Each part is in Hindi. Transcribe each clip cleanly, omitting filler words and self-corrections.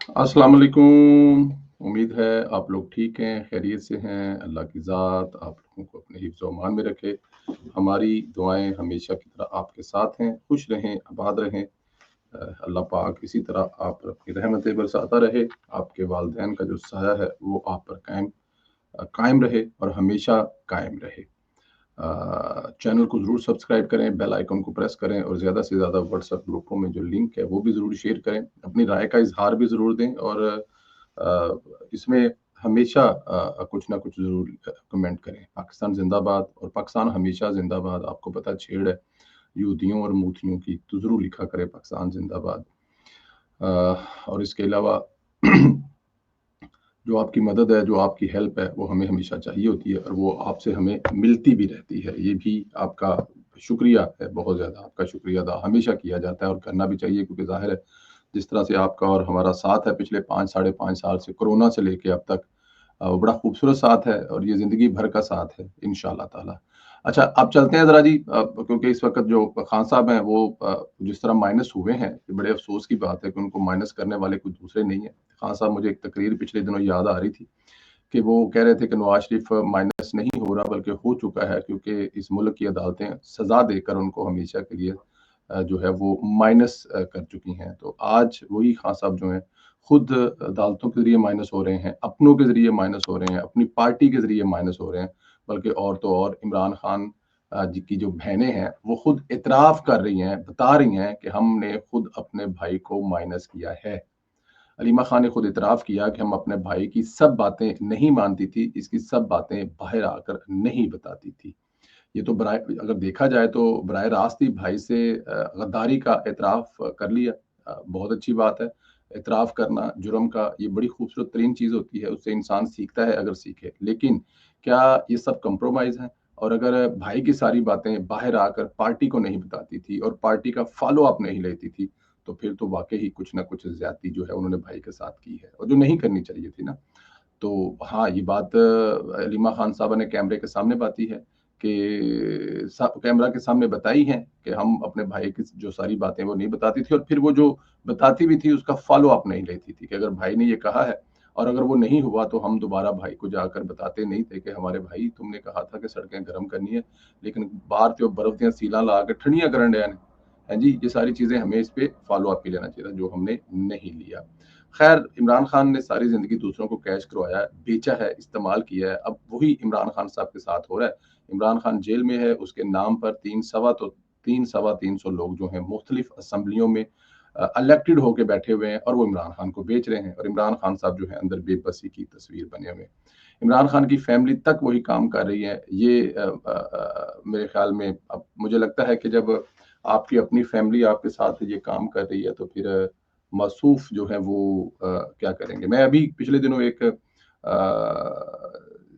अस्सलाम वालेकुम। उम्मीद है आप लोग ठीक हैं, खैरियत से हैं। अल्लाह की ज़ात आप लोगों को अपने हिफ्ज़ व अमान में रखे। हमारी दुआएँ हमेशा की तरह आपके साथ हैं। खुश रहें, आबाद रहें। अल्लाह पाक इसी तरह आप पर अपनी रहमतें बरसाता रहे। आपके वालिदैन का जो साया है वो आप पर कायम रहे और हमेशा कायम रहे। चैनल को ज़रूर सब्सक्राइब करें, बेल आइकन को प्रेस करें और ज़्यादा से ज़्यादा व्हाट्सएप ग्रुपों में जो लिंक है वो भी ज़रूर शेयर करें। अपनी राय का इज़हार भी ज़रूर दें और इसमें हमेशा कुछ ना कुछ ज़रूर कमेंट करें। पाकिस्तान ज़िंदाबाद और पाकिस्तान हमेशा ज़िंदाबाद। आपको पता छेड़ है यहूदियों और मूर्तियों की, तो ज़रूर लिखा करें पाकिस्तान ज़िंदाबाद। अ, और इसके अलावा जो आपकी मदद है, जो आपकी हेल्प है, वो हमें हमेशा चाहिए होती है और वो आपसे हमें मिलती भी रहती है। ये भी आपका शुक्रिया है, बहुत ज़्यादा आपका शुक्रिया अदा हमेशा किया जाता है और करना भी चाहिए क्योंकि ज़ाहिर है, जिस तरह से आपका और हमारा साथ है पिछले 5 साढ़े 5 साल से कोरोना से लेके अब तक वो बड़ा खूबसूरत साथ है और ये ज़िंदगी भर का साथ है इंशाअल्लाह ताला। अच्छा, अब चलते हैं ज़रा जी क्योंकि इस वक़्त जो खान साहब हैं वो जिस तरह माइनस हुए हैं, ये बड़े अफ़सोस की बात है कि उनको माइनस करने वाले कोई दूसरे नहीं हैं। खान साहब मुझे एक तकरीर पिछले दिनों याद आ रही थी कि वो कह रहे थे कि नवाज़ शरीफ माइनस नहीं हो रहा बल्कि हो चुका है क्योंकि इस मुल्क की अदालतें सज़ा देकर उनको हमेशा के लिए जो है वो माइनस कर चुकी हैं। तो आज वही खान साहब जो हैं खुद अदालतों के ज़रिए माइनस हो रहे हैं, अपनों के ज़रिए माइनस हो रहे हैं, अपनी पार्टी के ज़रिए माइनस हो रहे हैं। बल्कि और तो और इमरान खान जी की जो बहनें हैं, वो खुद इतराफ़ कर रही हैं, बता रही हैं कि हमने खुद अपने भाई को माइनस किया है। अलीमा खान ने खुद इतराफ़ किया कि हम अपने भाई की सब बातें नहीं मानती थी, इसकी सब बातें बाहर आकर नहीं बताती थी। ये तो बराए अगर देखा जाए तो बराह रास्त ही भाई से गद्दारी का एतराफ़ कर लिया। बहुत अच्छी बात है। एतराफ़ करना जुर्म का ये बड़ी खूबसूरत तरीन चीज़ होती है, उससे इंसान सीखता है अगर सीखे। लेकिन क्या ये सब कंप्रोमाइज़ हैं? और अगर भाई की सारी बातें बाहर आकर पार्टी को नहीं बताती थी और पार्टी का फ़ॉलो अप नहीं लेती थी, तो फिर तो वाक़ई ही कुछ न कुछ ज़्यादती जो है उन्होंने भाई के साथ की है और जो नहीं करनी चाहिए थी ना। तो हाँ, ये बात अलीमा खान साहबा ने कैमरे के सामने बाती है कि सा कैमरा के सामने बताई हैं कि हम अपने भाई की जो सारी बातें वो नहीं बताती थी और फिर वो जो बताती भी थी उसका फ़ॉलो अप नहीं लेती थी कि अगर भाई ने ये कहा है और अगर वो नहीं हुआ तो हम दोबारा भाई को जाकर बताते नहीं थे कि हमारे भाई तुमने कहा था कि सड़कें गरम करनी है, लेकिन बाहर जो बर्फ दियां सीलां ला के ठंडियां करन डया ने। हैं जी, ये सारी चीज़ें हमें इस पे फ़ॉलो अप ही लेना चाहिए था जो हमने नहीं लिया। खैर इमरान खान ने सारी ज़िंदगी दूसरों को कैश करवाया, बेचा है, इस्तेमाल किया है, अब वही इमरान खान साहब के साथ हो रहा है। इमरान खान जेल में है, उसके नाम पर 3 सवा 300 लोग जो हैं मुख्तलिफ असेंबलियों में इलेक्टेड होके बैठे हुए हैं और वो इमरान खान को बेच रहे हैं और इमरान खान साहब जो है अंदर बेबसी की तस्वीर बने हुए हैं। इमरान खान की फैमिली तक वही काम कर रही है। ये मेरे ख्याल में अब मुझे लगता है कि जब आपकी अपनी फैमिली आपके साथ ये काम कर रही है तो फिर मौसूफ जो है वो क्या करेंगे। मैं अभी पिछले दिनों एक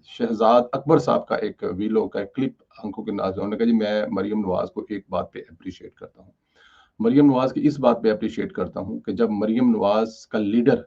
शहजाद अकबर साहब का एक वीडियो का एक क्लिप आंखों के नाज़ उन्होंने कहा जी मैं मरियम नवाज़ को एक बात पे एप्रिशिएट करता हूँ। मरियम नवाज़ की इस बात पे एप्रिशिएट करता हूँ कि जब मरियम नवाज़ का लीडर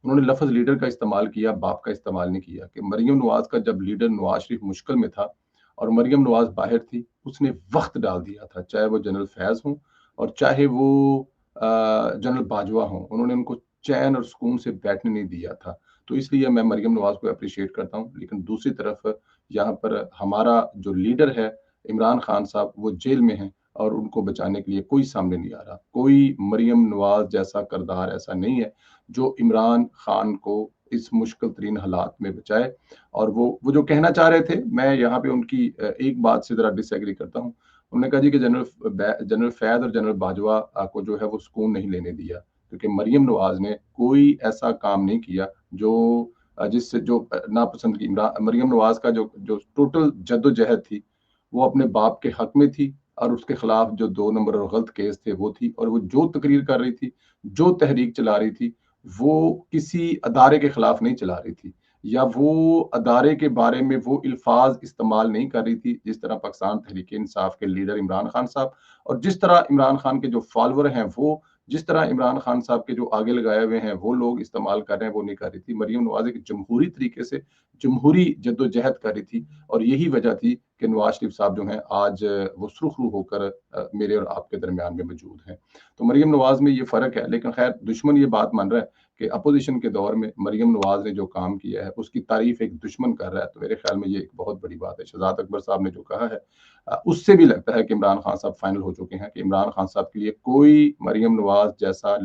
उन्होंने लफ़्ज़ लीडर का इस्तेमाल किया, बाप का इस्तेमाल नहीं किया कि मरियम नवाज़ का जब लीडर नवाज़ शरीफ मुश्किल में था और मरियम नवाज़ बाहर थी, उसने वक़्त डाल दिया था, चाहे वो जनरल फैज़ हों और चाहे वो जनरल बाजवा हों, उन्होंने उनको चैन और सुकून से बैठने नहीं दिया था। तो इसलिए मैं मरियम नवाज़ को एप्रिशिएट करता हूँ, लेकिन दूसरी तरफ यहाँ पर हमारा जो लीडर है, इमरान खान साहब, वो जेल में हैं और उनको बचाने के लिए कोई सामने नहीं आ रहा। कोई मरियम नवाज़ जैसा किरदार ऐसा नहीं है जो इमरान खान को इस मुश्किल तरीन हालात में बचाए और वो जो कहना चाह रहे थे, मैं यहाँ पे उनकी एक बात से ज़रा डिसएग्री करता हूँ। उन्होंने कहा जी कि जनरल फैज़ और जनरल बाजवा को जो है वो सुकून नहीं लेने दिया, क्योंकि मरियम नवाज़ ने कोई ऐसा काम नहीं किया जो जिससे जो नापसंद की मरियम नवाज़ का जो टोटल जद्दोजहद थी, वो अपने बाप के हक में थी और उसके खिलाफ जो 2 नंबर और गलत केस थे वो थी और वो जो तकरीर कर रही थी, जो तहरीक चला रही थी, वो किसी अदारे के खिलाफ नहीं चला रही थी या वो अदारे के बारे में वो अल्फाज इस्तेमाल नहीं कर रही थी जिस तरह पाकिस्तान तहरीक इंसाफ के लीडर इमरान खान साहब और जिस तरह इमरान खान के जो फॉलोअर हैं वो जिस तरह इमरान खान साहब के जो आगे लगाए हुए हैं वो लोग इस्तेमाल कर रहे हैं वो नहीं कर रही थी। मरियम नवाज एक जमहूरी तरीके से जमहूरी जद्दोजहद कर रही थी और यही वजह थी कि नवाज शरीफ साहब जो हैं आज वो सुरखरू होकर मेरे और आपके दरमियान में मौजूद हैं। तो मरियम नवाज में ये फ़र्क है, लेकिन खैर दुश्मन ये बात मान रहा है कि अपोजिशन के दौर में मरियम नवाज ने जो काम किया है उसकी तारीफ एक दुश्मन कर रहा है, तो मेरे ख्याल में ये एक बहुत बड़ी बात है। शहजाद अकबर साहब ने जो कहा है उससे भी लगता है कि इमरान खान साहब फाइनल हो चुके हैं कि इमरान खान साहब के लिए कोई मरियम नवाज जैसा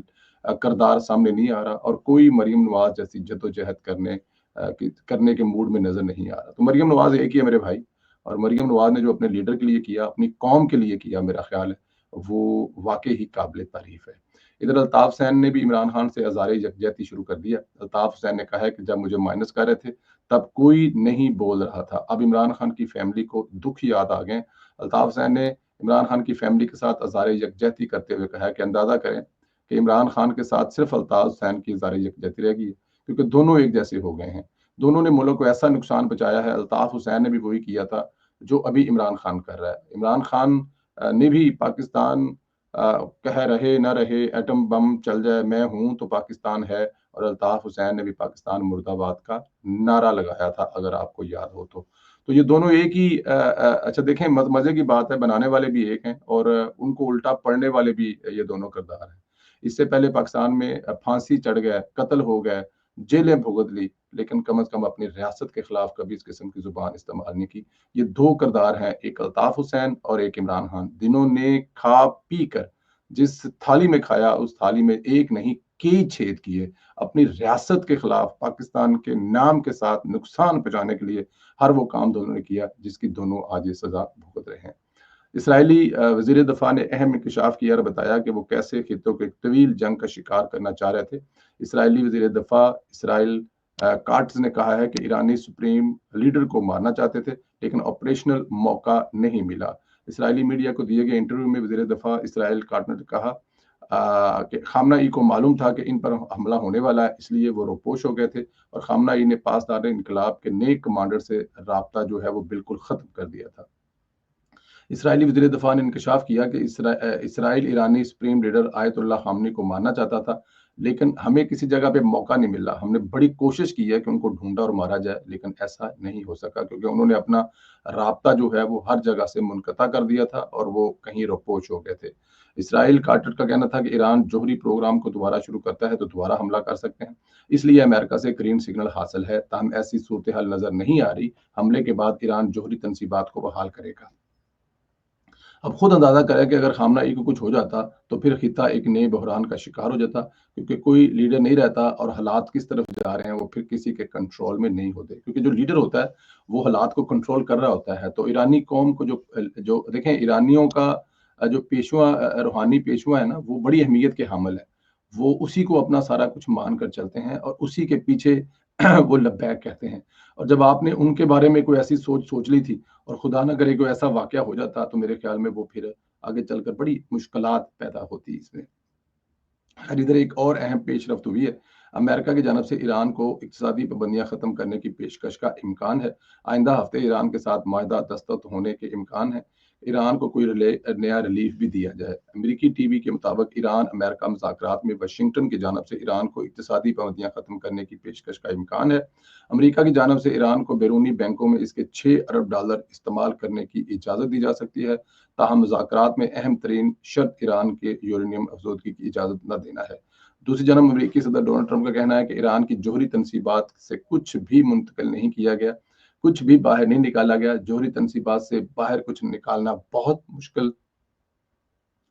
किरदार सामने नहीं आ रहा और कोई मरियम नवाज जैसी जद्दोजहद करने के मूड में नजर नहीं आ रहा। तो मरियम नवाज एक ही है मेरे भाई, और मरियम नवाज ने जो अपने लीडर के लिए किया, अपनी कौम के लिए किया, मेरा ख्याल है वो वाकई ही काबिल तारीफ है। इधर अल्ताफ हुसैन ने भी इमरान खान से हजारे यकजहती शुरू कर दिया। अल्ताफ हुसैन ने कहा है कि जब मुझे माइनस कर रहे थे तब कोई नहीं बोल रहा था, अब इमरान खान की फैमिली को दुख याद आ गए। अल्ताफ हुसैन ने इमरान खान की फैमिली के साथ हजारे यकजहती करते हुए कहा है कि अंदाजा करें कि इमरान खान के साथ सिर्फ अल्ताफ हुसैन की हजारे यकजहती रह गई है, क्योंकि दोनों एक जैसे हो गए हैं। दोनों ने मुल्क को ऐसा नुकसान पहुंचाया है। अल्ताफ हुसैन ने भी वही किया था जो अभी इमरान खान कर रहा है। इमरान खान ने भी पाकिस्तान कह रहे न रहे, एटम बम चल जाए मैं हूं तो पाकिस्तान है, और अल्ताफ हुसैन ने भी पाकिस्तान मुर्दाबाद का नारा लगाया था, अगर आपको याद हो तो ये दोनों एक ही अच्छा देखें, मजे की बात है, बनाने वाले भी एक हैं और उनको उल्टा पढ़ने वाले भी ये दोनों किरदार हैं। इससे पहले पाकिस्तान में फांसी चढ़ गए, कत्ल हो गए, जेलें भुगत ली, लेकिन कम से कम अपनी रियासत के खिलाफ कभी इस किस्म की जुबान इस्तेमाल नहीं की। ये दो किरदार हैं, एक अल्ताफ हुसैन और एक इमरान खान। जिन्होंने खा पी कर जिस थाली में खाया उस थाली में एक नहीं कई छेद किए, अपनी रियासत के खिलाफ पाकिस्तान के नाम के साथ नुकसान पहुंचाने के लिए हर वो काम दोनों ने किया जिसकी दोनों आज ये सजा भुगत रहे हैं। इसराइली वजीर दफा ने अहम इंकशाफ किया और बताया कि वो कैसे खित्तों को एक तवील जंग का शिकार करना चाह रहे थे। इसराइली वजीर दफा इसराइल काट्स ने कहा है कि ईरानी सुप्रीम लीडर को मारना चाहते थे, लेकिन ऑपरेशनल मौका नहीं मिला। इसराइली मीडिया को दिए गए इंटरव्यू में वजीर दफा इसराइल काट ने कहा कि खामनाई को मालूम था कि इन पर हमला होने वाला है, इसलिए वो रोपोश हो गए थे, और खामनाई ने पासदार इनकलाब के नए कमांडर से राब्ता जो है वो बिल्कुल खत्म कर दिया था। इसराइली वज़ीर दफ़ा ने इंकशाफ किया कि इसराइल ईरानी सुप्रीम लीडर आयतुल्लाह खामनी को मारना चाहता था, लेकिन हमें किसी जगह पे मौका नहीं मिला। हमने बड़ी कोशिश की है कि उनको ढूंढा और मारा जाए, लेकिन ऐसा नहीं हो सका क्योंकि उन्होंने अपना राब्ता जो है वो हर जगह से मुनक़ता कर दिया था और वो कहीं रोपोश हो गए थे। इसराइल कार्टर का कहना था कि ईरान जोहरी प्रोग्राम को दोबारा शुरू करता है तो दोबारा हमला कर सकते हैं, इसलिए अमेरिका से ग्रीन सिग्नल हासिल है, ताहम ऐसी सूरत हाल नजर नहीं आ रही। हमले के बाद ईरान जोहरी तनसीबात को बहाल करेगा। अब खुद अंदाजा करें कि अगर खामनाई को कुछ हो जाता तो फिर खिता एक नए बहरान का शिकार हो जाता, क्योंकि कोई लीडर नहीं रहता और हालात किस तरफ जा रहे हैं वो फिर किसी के कंट्रोल में नहीं होते, क्योंकि जो लीडर होता है वो हालात को कंट्रोल कर रहा होता है। तो ईरानी कौम को जो जो देखें, ईरानियों का जो पेशवा रूहानी पेशवा है ना, वो बड़ी अहमियत के हामिल है। वो उसी को अपना सारा कुछ मान कर चलते हैं और उसी के पीछे वो लब्बैक कहते हैं। और जब आपने उनके बारे में कोई ऐसी सोच ली थी और खुदा ना करे कोई ऐसा वाकया हो जाता, तो मेरे ख्याल में वो फिर आगे चलकर बड़ी मुश्किलात पैदा होती इसमें। खैर, इधर एक और अहम पेशरफ्त हुई है। अमेरिका की जानब से ईरान को इक़्तिसादी पाबंदियां खत्म करने की पेशकश का इम्कान है। आइंदा हफ्ते ईरान के साथ माहिदा दस्तखत होने के इम्कान है। ईरान को कोई नया रिलीफ भी दिया जाए। अमेरिकी टीवी के मुताबिक ईरान अमेरिका मुज़ाकरात में वाशिंगटन की जानब से ईरान को इक़्तिसादी पाबंदियां खत्म करने की पेशकश का इम्कान है। अमेरिका की जानब से ईरान को बैरूनी बैंकों में इसके 6 अरब डॉलर इस्तेमाल करने की इजाज़त दी जा सकती है। ताहम मुज़ाकरात में अहम तरीन शर्त ईरान के यूरेनियम अफजोदगी की इजाज़त न देना है। दूसरी जानब अमेरिकी सदर डोनाल्ड ट्रंप का कहना है कि ईरान की जोहरी तनसीबात से कुछ भी मुंतकिल नहीं किया गया, कुछ भी बाहर नहीं निकाला गया। जोहरी तनसीबात से बाहर कुछ निकालना बहुत मुश्किल,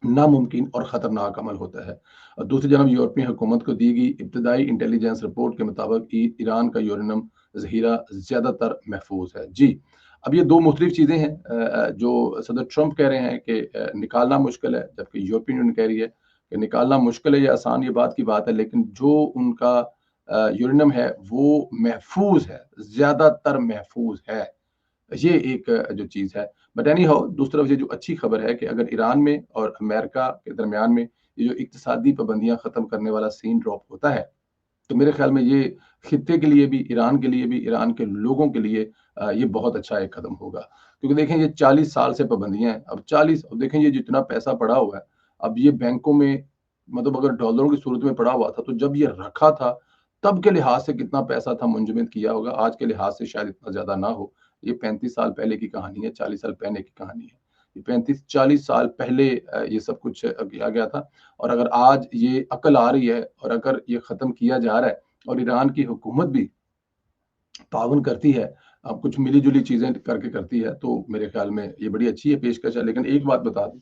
नामुमकिन और खतरनाक अमल होता है। और दूसरी जानब यूरोपीय हुकूमत को दी गई इब्तदाई इंटेलिजेंस रिपोर्ट के मुताबिक ईरान का यूरेनियम जहीरा ज्यादातर महफूज है। जी, अब ये दो मुख्तलिफ चीजें हैं। जो सदर ट्रंप कह रहे हैं कि निकालना मुश्किल है, जबकि यूरोपियन यूनियन कह रही है कि निकालना मुश्किल है या आसान, ये बात की बात है, लेकिन जो उनका यूरेनियम है वो महफूज है, ज्यादातर महफूज है। ये एक जो चीज़ है। बट एनी हाउ, दूसरी तरफ ये जो अच्छी खबर है कि अगर ईरान में और अमेरिका के दरमियान में ये जो इक्तिसादी पाबंदियां खत्म करने वाला सीन ड्रॉप होता है, तो मेरे ख्याल में ये खित्ते के लिए भी, ईरान के लिए भी, ईरान के लोगों के लिए ये बहुत अच्छा एक कदम होगा। क्योंकि देखें, ये 40 साल से पाबंदियां हैं, अब 40, अब देखें ये जितना पैसा पड़ा हुआ है, अब ये बैंकों में, मतलब अगर डॉलरों की सूरत में पड़ा हुआ था तो जब ये रखा था तब के लिहाज से कितना पैसा था मुंजमद किया होगा, आज के लिहाज से शायद इतना ज्यादा ना हो, ये 35 साल पहले की कहानी है, 40 साल पहले की कहानी है। ये 35-40 साल पहले ये सब कुछ किया गया था। और अगर आज ये अकल आ रही है और अगर ये ख़त्म किया जा रहा है और ईरान की हुकूमत भी ताउन करती है, अब कुछ मिली-जुली चीज़ें करके करती है, तो मेरे ख़्याल में ये बड़ी अच्छी है पेशकश है। लेकिन एक बात बता दूँ,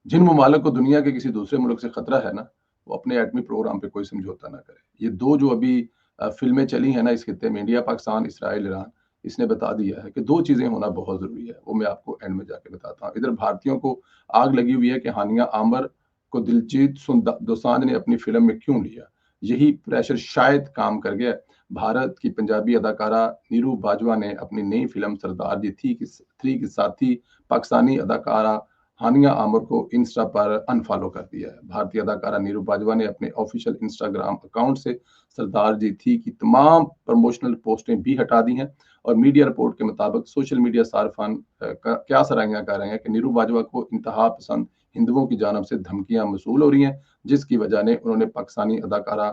जिन ममालिक को दुनिया के किसी दूसरे मुल्क से खतरा है ना, वो अपने एटमी प्रोग्राम पे कोई समझौता ना करे। ये 2 जो अभी फ़िल्में चली हैं ना इस खित्ते में, इंडिया, पाकिस्तान, इज़राइल, ईरान, इसने बता दिया है कि 2 चीज़ें होना बहुत ज़रूरी है। वो मैं आपको एंड में जाके बताता हूँ। इधर भारतीयों को आग लगी हुई है कि हानिया आमर को दिलजीत दोसांझ ने अपनी फ़िल्म में क्यों लिया? यही प्रेशर शायद काम कर गया। भारत की पंजाबी अदाकारा नीरू बाजवा ने अपनी नई फ़िल्म सरदार जी 3 के साथ ही पाकिस्तानी अदाकारा हानिया आमिर को इंस्टा पर अनफॉलो कर दिया है। भारतीय अदाकारा नीरू बाजवा ने अपने ऑफिशियल इंस्टाग्राम अकाउंट से सरदार जी थी की तमाम प्रमोशनल पोस्टें भी हटा दी हैं और मीडिया रिपोर्ट के मुताबिक सोशल मीडिया सार्फान क्या सराहना कर रहे हैं कि नीरू बाजवा को इंतहा पसंद हिंदुओं की जानब से धमकियां मसूल हो रही हैं, जिसकी वजह ने उन्होंने पाकिस्तानी अदाकारा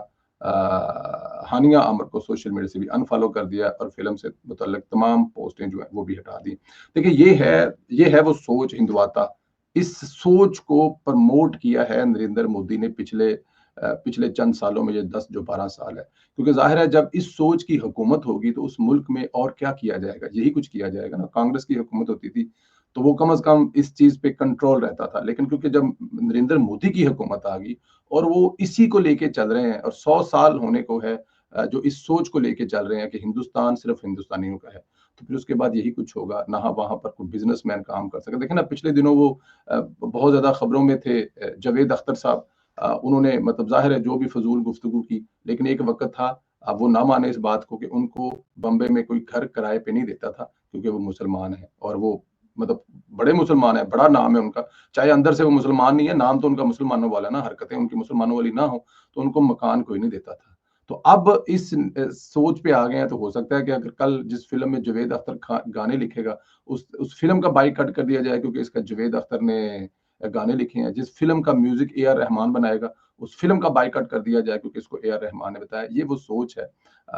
हानिया आमिर को सोशल मीडिया से भी अनफॉलो कर दिया और फिल्म से मुतल्लिक तमाम पोस्टें जो है वो भी हटा दी। देखिए ये है वो सोच हिंदुआता। इस सोच को प्रमोट किया है नरेंद्र मोदी ने पिछले चंद सालों में, ये 10 जो 12 साल है। क्योंकि ज़ाहिर है जब इस सोच की हुकूमत होगी तो उस मुल्क में और क्या किया जाएगा? यही कुछ किया जाएगा ना। कांग्रेस की हुकूमत होती थी, तो वो कम से कम इस चीज़ पे कंट्रोल रहता था। लेकिन क्योंकि जब नरेंद्र मोदी की हुकूमत आ गई और वो इसी को लेके चल रहे हैं और 100 साल होने को है जो इस सोच को लेके चल रहे हैं कि हिंदुस्तान सिर्फ हिंदुस्तानियों का है। तो फिर उसके बाद यही कुछ होगा, ना वहाँ पर कोई बिज़नेसमैन काम कर सके। देखिए ना पिछले दिनों वो बहुत ज़्यादा खबरों में थे जावेद अख्तर साहब, उन्होंने मतलब ज़ाहिर है जो भी फ़िज़ूल गुफ्तगू की, लेकिन एक वक़्त था अब वो ना माने इस बात को कि उनको बॉम्बे में कोई घर किराए पे नहीं देता था क्योंकि वो मुसलमान हैं और वो मतलब बड़े मुसलमान हैं, बड़ा नाम है उनका। चाहे अंदर से वो मुसलमान नहीं है, नाम तो उनका मुसलमानों वाला है ना, हरकतें उनकी मुसलमानों वाली ना हो, तो उनको मकान कोई नहीं देता था। तो अब इस सोच पे आ गए हैं, तो हो सकता है कि अगर कल जिस फ़िल्म में जावेद अख्तर खा गाने लिखेगा, उस फ़िल्म का बायकॉट कर दिया जाए क्योंकि इसका जावेद अख्तर ने गाने लिखे हैं। जिस फ़िल्म का म्यूज़िक ए आर रहमान बनाएगा, उस फ़िल्म का बायकॉट कर दिया जाए क्योंकि इसको ए आर रहमान ने बताया। ये वो सोच है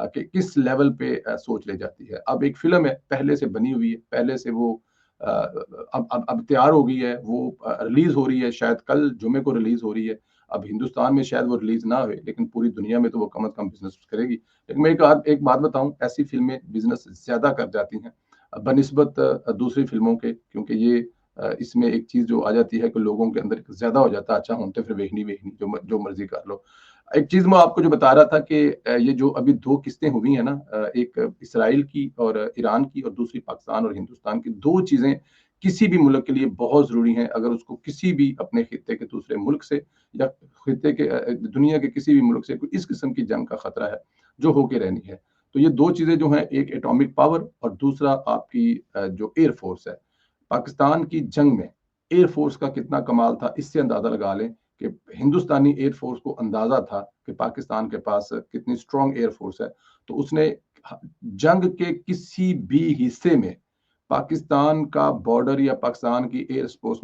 कि किस लेवल पे सोच ले जाती है। अब एक फ़िल्म है, पहले से बनी हुई है, पहले से वो अब तैयार हो गई है, वो रिलीज़ हो रही है, शायद कल जुमे को रिलीज़ हो रही है। अब हिंदुस्तान में शायद वो रिलीज़ ना हुए, लेकिन पूरी दुनिया में तो वो कम से कम बिज़नेस करेगी। लेकिन मैं एक बात बताऊँ, ऐसी फ़िल्में बिज़नेस ज़्यादा कर जाती हैं बनिस्बत दूसरी फ़िल्मों के, क्योंकि ये इसमें एक चीज़ जो आ जाती है कि लोगों के अंदर एक ज़्यादा हो जाता है, अच्छा हुन ते फिर वेखनी जो मर्ज़ी कर लो। एक चीज़ मैं आपको जो बता रहा था कि ये जो अभी 2 किस्तें हुई हैं ना, एक इज़राइल की और ईरान की और दूसरी पाकिस्तान और हिंदुस्तान की, 2 चीज़ें किसी भी मुल्क के लिए बहुत ज़रूरी हैं। अगर उसको किसी भी अपने खित्ते के दूसरे मुल्क से या खित्ते के दुनिया के किसी भी मुल्क से कोई इस किस्म की जंग का खतरा है, जो होके रहनी है। तो ये 2 चीज़ें जो हैं, एक एटॉमिक पावर और दूसरा आपकी जो एयर फ़ोर्स है। पाकिस्तान की जंग में एयर फ़ोर्स का कितना कमाल था, इससे अंदाज़ा लगा लें कि हिंदुस्तानी एयर फ़ोर्स को अंदाज़ा था कि पाकिस्तान के पास कितनी स्ट्रॉन्ग एयर फ़ोर्स है। तो उसने ह जंग के किसी भी हिस्से में पाकिस्तान का बॉर्डर या पाकिस्तान की एयर स्पेस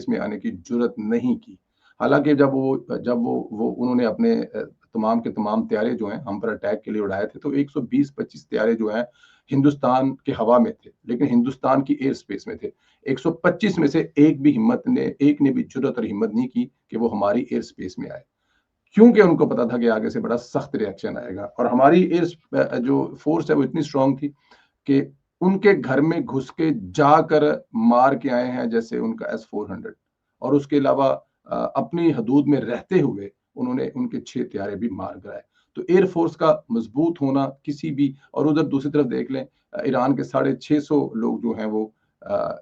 में आने की जुर्अत नहीं की। हालाँकि जब वो उन्होंने अपने तमाम के तमाम तैयारे जो हैं हम पर अटैक के लिए उड़ाए थे, तो 120-25 तैयारे जो हैं हिंदुस्तान की हवा में थे, लेकिन हिंदुस्तान की एयर स्पेस में थे। 125 में से एक ने भी जुर्अत और हिम्मत नहीं की कि वो हमारी एयर स्पेस में आए। क्योंकि उनको पता था कि आगे से बड़ा सख्त रिएक्शन आएगा और हमारी जो फ़ोर्स है वो इतनी स्ट्रॉन्ग थी कि उनके घर में घुस के जाकर मार के आए हैं, जैसे उनका S-400, और उसके अलावा अपनी हदूद में रहते हुए उन्होंने उनके 6 हत्यारे भी मार गिराए। तो एयर फ़ोर्स का मज़बूत होना किसी भी, और उधर दूसरी तरफ देख लें ईरान के 650 लोग जो हैं वो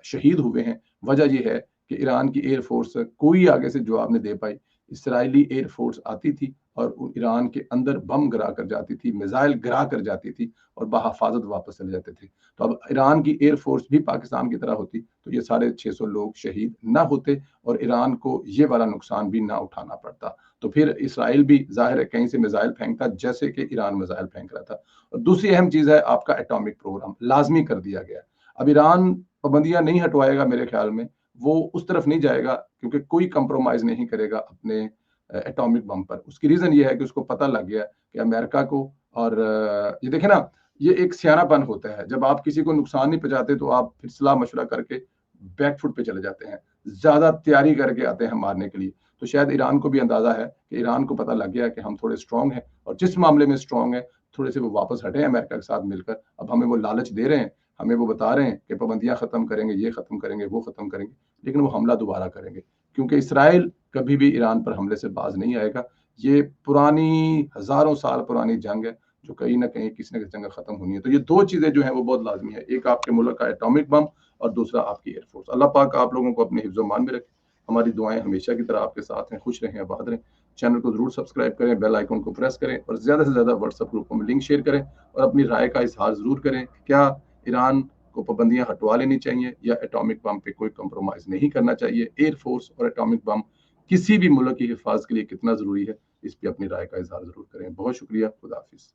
शहीद हुए हैं। वजह ये है कि ईरान की एयर फ़ोर्स कोई आगे से जवाब नहीं दे पाई। इसराइली एयर फ़ोर्स आती थी और ईरान के अंदर बम गिरा कर जाती थी, मिसाइल गिरा कर जाती थी और बहिफ़ाज़त वापस चले जाते थे। तो अब ईरान की एयर फ़ोर्स भी पाकिस्तान की तरह होती, तो ये 650 लोग शहीद ना होते और ईरान को ये वाला नुकसान भी ना उठाना पड़ता। तो फिर इसराइल भी ज़ाहिर है कहीं से मिसाइल फेंकता, जैसे कि ईरान मिसाइल फेंक रहा था। और दूसरी अहम चीज़ है आपका एटॉमिक प्रोग्राम, लाज़मी कर दिया गया। अब ईरान पाबंदियाँ नहीं हटवाएगा मेरे ख़्याल में, वो उस तरफ नहीं जाएगा क्योंकि कोई कंप्रोमाइज़ नहीं करेगा अपने एटॉमिक बम पर। उसकी रीज़न ये है कि उसको पता लग गया कि अमेरिका को और ये देखें ना, ये एक सियानापन होता है। जब आप किसी को नुकसान नहीं पहुंचाते तो आप फिर सलाह मशवरा करके बैक फुट पे चले जाते हैं, ज्यादा तैयारी करके आते हैं मारने के लिए। तो शायद ईरान को भी अंदाजा है कि ईरान को पता लग गया कि हम थोड़े स्ट्रांग हैं, और जिस मामले में स्ट्रांग है थोड़े से वो वापस हटे अमेरिका के साथ मिलकर। अब हमें वो लालच दे रहे हैं, हमें वो बता रहे हैं कि पाबंदियां खत्म करेंगे, ये खत्म करेंगे, वो खत्म करेंगे, लेकिन वो हमला दोबारा करेंगे, क्योंकि इसराइल कभी भी ईरान पर हमले से बाज नहीं आएगा। ये पुरानी, हजारों साल पुरानी जंग है जो कहीं ना कहीं किसी न किसी जगह खत्म होनी है। तो ये दो चीजें जो है वो बहुत लाजमी है, एक आपके मुल्क का एटॉमिक बम और दूसरा आपकी एयरफोर्स। अल्लाह पाक आप लोगों को अपने हिफ्ज़ मान में रखे। हमारी दुआएं हमेशा की तरह आपके साथ हैं। खुश रहें, आबाद रहें। चैनल को जरूर सब्सक्राइब करें, बेल आइकन को प्रेस करें और ज्यादा से ज्यादा व्हाट्सएप ग्रुपों में लिंक शेयर करें और अपनी राय का इजहार जरूर करें। क्या ईरान को पाबंदियां हटवा लेनी चाहिए या एटॉमिक बम पे कोई कंप्रोमाइज नहीं करना चाहिए? एयरफोर्स और एटॉमिक बम किसी भी मुल्क की हिफाजत के लिए कितना जरूरी है, इस पे अपनी राय का इजहार जरूर करें। बहुत शुक्रिया। खुदा हाफिज।